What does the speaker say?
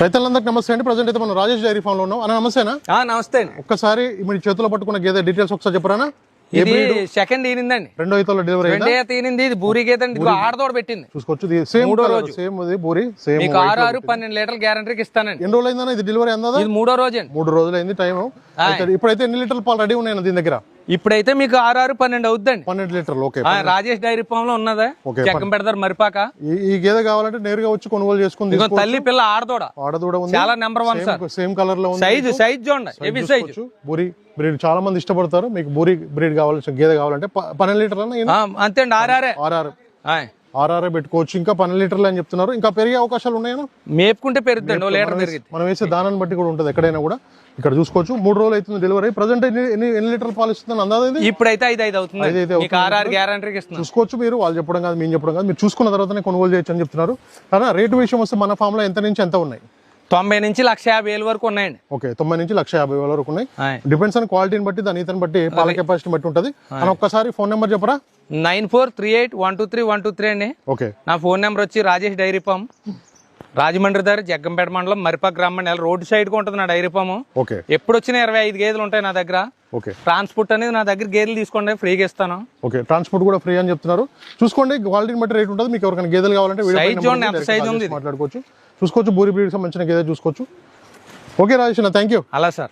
రైతులందరికీ నమస్తే అండి. ప్రజెంట్ అయితే మనం రాజేష్ డైరీ ఫామ్ లో ఉన్నాం. అన్న నమస్తేనా? నమస్తే అండి. ఒక్కసారి మీ చేతిలో పట్టుకున్న గేదె డీటెయిల్స్ ఒకసారి చెప్పరానా? ఇది సెకండ్ ఈనిందండి, రెండో ఈతలో డెలివరీ రెండే ఈనింది. ఇది బూరి గేద అండి, ఇది ఆడదోడ పెట్టింది. చూసుకోవచ్చు. సేమ్ మూడో రోజు. సేమ్ ఇది బూరి సేమ్. మీకు 6-12 లీటర్ల గ్యారంటీకి ఇస్తానండి. ఎన్ని రోజులు అయిందన్న ఇది డెలివరీ అందా? ఇది మూడో రోజు అండి. 3 రోజులు అయింది టైం. ఇప్పుడైతే ఎన్ని లీటర్ల పాలు రెడీ ఉన్నాయి దీని దగ్గర? ఇప్పుడైతే మీకు 6-12 అవుద్దండి. 12 లీటర్లు. ఓకే. రాజేష్ డైరీ ఫామ్ లో ఉన్నదా, చెక్కం పెడతారు మరిపాక. ఈ గేదె కావాలంటే నేరుగా వచ్చి కొనుగోలు చేసుకుని తల్లి పిల్ల ఆడదోడ, ఆడదూడ ఉంది, చాలా నెంబర్ 1 సార్. సేమ్ కలర్ లో ఉంది. సైజ్ చూడండి, హెవీ సైజ్. బూరి బ్రీడ్ చాలా మంది ఇష్టపడతారు. మీకు బూరి బ్రీడ్ కావాలి, గేదె కావాలంటే 12 లీటర్లు అంతే అండి. ఆర్ఆర్ఏ పెట్టుకోవచ్చు. ఇంకా 12 లీటర్లు అని చెప్తున్నారు. ఇంకా పెరిగే అవకాశాలు ఉన్నాయా? మేపుకుంటే పెరుగుతుంది, లీటర్ పెరిగింది. మనం వేసే దానాన్ని బట్టి కూడా ఉంటుంది ఎక్కడైనా కూడా. ఇక్కడ చూసుకోవచ్చు 3 రోజులు అవుతుంది డెలివరీ. ప్రజెంట్ ఎన్ని లీటర్ల పాలు ఇస్తుంది అందాది? ఇప్పుడైతే 5 అవుతుంది. గ్యారంటీకి ఇస్తున్నాను. చూసుకోవచ్చు. మీరు వాళ్ళు చెప్పడం కాదు, మేము చెప్పడం కాదు, మీరు చూసుకున్న తర్వాతనే కొనుగోలు చేయొచ్చు అని చెప్తున్నారు. కానీ రేటు విషయం వస్తే మన ఫామ్ లో ఎంత నుంచి ఎంత ఉన్నాయి? 90 నుంచి 150,000 వరకు ఉన్నాయండి. ఓకే, 90 నుంచి 150,000 వరకు ఉన్నాయి. డిపెండ్స్ ఆన్ క్వాలిటీని బట్టి, దాని ఈతని బట్టి, పాల కెపాసిటీ బట్టి ఉంటుంది. అని ఒక్కసారి ఫోన్ నెంబర్ చెప్పరా? 9438123123 అండి. ఓకే. నా ఫోన్ నెంబర్ వచ్చి రాజేష్ డైరీ ఫామ్, రాజమండ్రి దగ్గర జగ్గంపేట మండలం, మరిపాక గ్రామం, రోడ్ సైడ్ కు ఉంటుంది నా డైరీ ఫామ్. ఓకే. ఎప్పుడు వచ్చినా 25 గేదెలు ఉంటాయి నా దగ్గర. ఓకే. ట్రాన్స్పోర్ట్ అనేది నా దగ్గర గేదెలు తీసుకోండి, ఫ్రీగా ఇస్తాను. ఓకే, ట్రాన్స్పోర్ట్ కూడా ఫ్రీ అని చెప్తున్నారు. చూసుకోండి, క్వాలిటీని బట్టి రేట్ ఉంటుంది. మీకు ఎవరికైనా గేదెలు కావాలంటే సైజ్ ఉంది మాట్లాడుకోవచ్చు. చూసుకోవచ్చు. బూరి బ్రీడ్ సంబంధించిన గేదె చూసుకోవచ్చు. Okay Rajesh, thank you. అలా సార్.